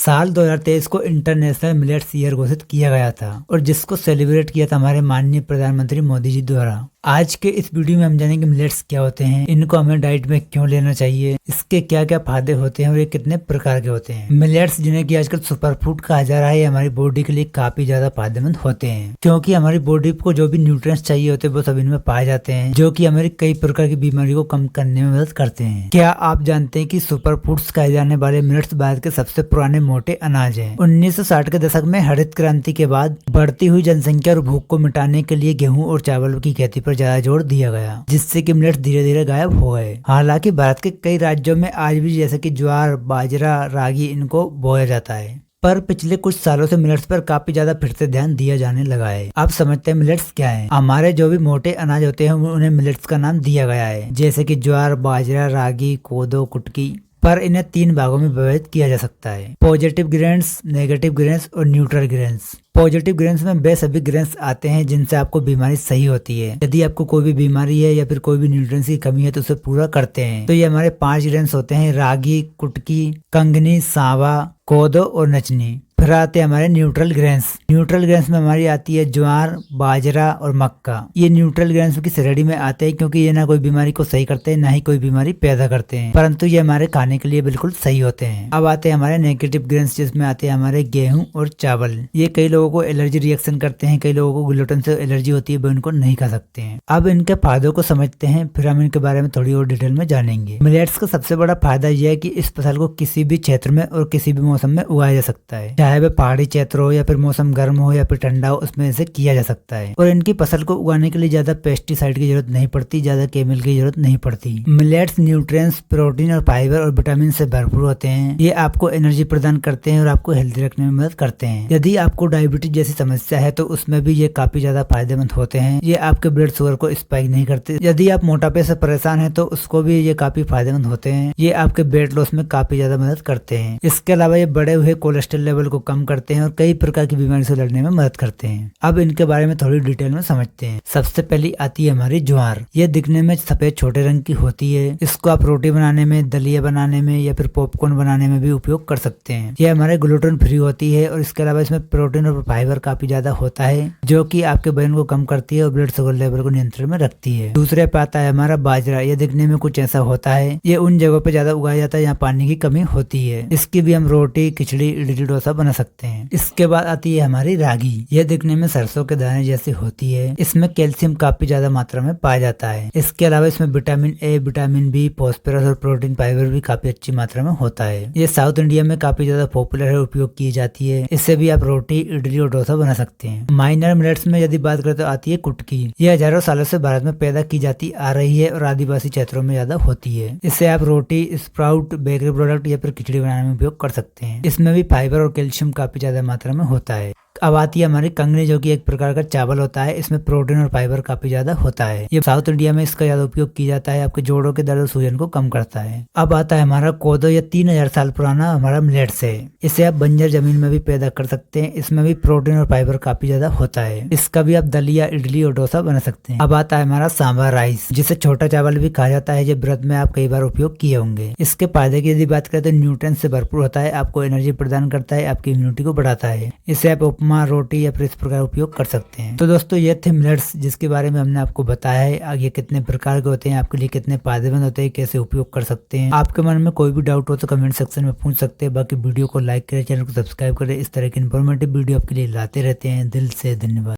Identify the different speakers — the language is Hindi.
Speaker 1: साल 2023 को इंटरनेशनल मिलेट्स ईयर घोषित किया गया था और जिसको सेलिब्रेट किया था हमारे माननीय प्रधानमंत्री मोदी जी द्वारा। आज के इस वीडियो में हम जानेंगे मिलेट्स क्या होते हैं, इनको हमें डाइट में क्यों लेना चाहिए, इसके क्या क्या फायदे होते हैं और ये कितने प्रकार के होते हैं। मिलेट्स जिन्हें कि आजकल सुपर फूड कहा जा रहा है, हमारी बॉडी के लिए काफी ज्यादा फायदेमंद होते हैं क्योंकि हमारी बॉडी को जो भी न्यूट्रिएंट्स चाहिए होते हैं वो सब इनमें पाए जाते हैं, जो कि हमारी कई प्रकार की बीमारी को कम करने में मदद करते हैं। क्या आप जानते हैं कि सुपर फूड्स कहे जाने वाले मिलेट्स भारत के सबसे पुराने मोटे अनाज हैं। 1960 के दशक में हरित क्रांति के बाद बढ़ती हुई जनसंख्या और भूख को मिटाने के लिए गेहूं और चावल की खेती पर ज्यादा जोर दिया गया, जिससे कि मिलेट्स धीरे धीरे गायब हो गए। हालांकि भारत के कई राज्यों में आज भी जैसे कि ज्वार, बाजरा, रागी इनको बोया जाता है, पर पिछले कुछ सालों से मिलेट्स पर काफी ज्यादा फिर से ध्यान दिया जाने लगा है। आप समझते हैं मिलेट्स क्या है। हमारे जो भी मोटे अनाज होते हैं उन्हें मिलेट्स का नाम दिया गया है, जैसे कि ज्वार, बाजरा, रागी, कोदो, कुटकी। पर इन्हें 3 भागों में विभाजित किया जा सकता है: पॉजिटिव ग्रेन्स, नेगेटिव ग्रेन्स और न्यूट्रल ग्रेन्स। पॉजिटिव ग्रेन्स में वे सभी ग्रेन्स आते हैं जिनसे आपको बीमारी सही होती है। यदि आपको कोई भी बीमारी है या फिर कोई भी न्यूट्रिएंट्स की कमी है तो उसे पूरा करते हैं। तो ये हमारे 5 ग्रेन्स होते हैं: रागी, कुटकी, कंगनी, सांवा, कोदो और नचनी। फिर आते हैं हमारे न्यूट्रल ग्रेन्स। न्यूट्रल ग्रेन्स में हमारी आती है ज्वार, बाजरा और मक्का। ये न्यूट्रल ग्रेन्स की श्रेणी में आते हैं क्योंकि ये ना कोई बीमारी को सही करते हैं, ना ही कोई बीमारी पैदा करते हैं, परंतु ये हमारे खाने के लिए बिल्कुल सही होते हैं। अब आते हैं हमारे नेगेटिव ग्रेन्स, जिसमें आते हैं हमारे गेहूं और चावल। ये कई लोगों को एलर्जी रिएक्शन करते हैं, कई लोगों को ग्लूटेन से एलर्जी होती है, वो इनको नहीं खा सकते हैं। अब इनके फायदों को समझते हैं, फिर हम इनके बारे में थोड़ी और डिटेल में जानेंगे। मिलेट्स का सबसे बड़ा फायदा यह है कि इस फसल को किसी भी क्षेत्र में और किसी भी मौसम में उगाया जा सकता है, चाहे वह पहाड़ी क्षेत्र हो या फिर मौसम गर्म हो या फिर ठंडा हो, उसमें इसे किया जा सकता है। और इनकी फसल को उगाने के लिए ज्यादा पेस्टिसाइड की जरूरत नहीं पड़ती, ज्यादा केमिकल की जरूरत नहीं पड़ती। मिलेट्स न्यूट्रिएंट्स, प्रोटीन और फाइबर और विटामिन से भरपूर होते हैं। ये आपको एनर्जी प्रदान करते हैं और आपको हेल्दी रखने में मदद करते हैं। यदि आपको डायबिटीज जैसी समस्या है तो उसमें भी ये काफी ज्यादा फायदेमंद होते हैं। ये आपके ब्लड शुगर को स्पाइक नहीं करते। यदि आप मोटापे से परेशान है तो उसको भी ये काफी फायदेमंद होते हैं। ये आपके वेट लॉस में काफी ज्यादा मदद करते हैं। इसके अलावा ये बढ़े हुए कोलेस्ट्रॉल लेवल को कम करते हैं और कई प्रकार की बीमारी से लड़ने में मदद करते हैं। अब इनके बारे में थोड़ी डिटेल में समझते हैं। सबसे पहली आती है हमारी ज्वार। ये दिखने में सफेद छोटे रंग की होती है। इसको आप रोटी बनाने में, दलिया बनाने में या फिर पॉपकॉर्न बनाने में भी उपयोग कर सकते हैं। ये हमारे ग्लूटेन फ्री होती है और इसके अलावा इसमें प्रोटीन और फाइबर काफी ज्यादा होता है, जो कि आपके वजन को कम करती है और ब्लड शुगर लेवल को नियंत्रण में रखती है। दूसरे पे आता है हमारा बाजरा। ये दिखने में कुछ ऐसा होता है। ये उन जगहों पे ज्यादा उगाया जाता है जहाँ पानी की कमी होती है। इसकी भी हम रोटी, खिचड़ी, इडली, डोसा बना सकते हैं। इसके बाद आती है हमारी रागी। ये दिखने में सरसों के दाने जैसी होती है। इसमें कैल्शियम काफी ज्यादा मात्रा में पाया जाता है। इसके अलावा इसमें vitamin A, vitamin B, phosphorus और प्रोटीन फाइबर भी काफी अच्छी मात्रा में होता है। ये साउथ इंडिया में काफी ज्यादा पॉपुलर है, उपयोग की जाती है। इससे भी आप रोटी, इडली और डोसा बना सकते हैं। माइनर मिलेट्स में यदि बात करें तो आती है कुटकी। ये हजारों सालों से भारत में पैदा की जाती आ रही है और आदिवासी क्षेत्रों में ज्यादा होती है। इससे आप रोटी, स्प्राउट, बेकरी प्रोडक्ट या फिर खिचड़ी बनाने में उपयोग कर सकते हैं। इसमें भी फाइबर और कैल्शियम काफी ज्यादा मात्रा में होता है। अब आती है हमारी कंगनी, जो कि एक प्रकार का चावल होता है। इसमें प्रोटीन और फाइबर काफी ज्यादा होता है। ये साउथ इंडिया में इसका ज्यादा उपयोग किया जाता है, आपके जोड़ों के दर्द और सूजन को कम करता है। अब आता है हमारा कोदो। ये 3000 साल पुराना हमारा मिलेट्स है। इसे आप बंजर जमीन में भी पैदा कर सकते हैं। इसमें भी प्रोटीन और फाइबर काफी ज्यादा होता है। इसका भी आप दलिया, इडली और डोसा बना सकते हैं। अब आता है हमारा सांभर राइस, जिसे छोटा चावल भी कहा जाता है। ये व्रत में आप कई बार उपयोग किए होंगे। इसके फायदे की यदि बात करें तो न्यूट्रिएंट्स से भरपूर होता है, आपको एनर्जी प्रदान करता है, आपकी इम्यूनिटी को बढ़ाता है। इसे आप उपमा, रोटी या फिर इस प्रकार उपयोग कर सकते हैं। तो दोस्तों ये थे मिलेट्स, जिसके बारे में हमने आपको बताया है। ये कितने प्रकार के होते हैं, आपके लिए कितने फायदेमंद होते हैं, कैसे उपयोग कर सकते हैं। आपके मन में कोई भी डाउट हो तो कमेंट सेक्शन में पूछ सकते हैं। बाकी वीडियो को लाइक करें, चैनल को सब्सक्राइब करें। इस तरह की इन्फॉर्मेटिव वीडियो आपके लिए लाते रहते हैं। दिल से धन्यवाद।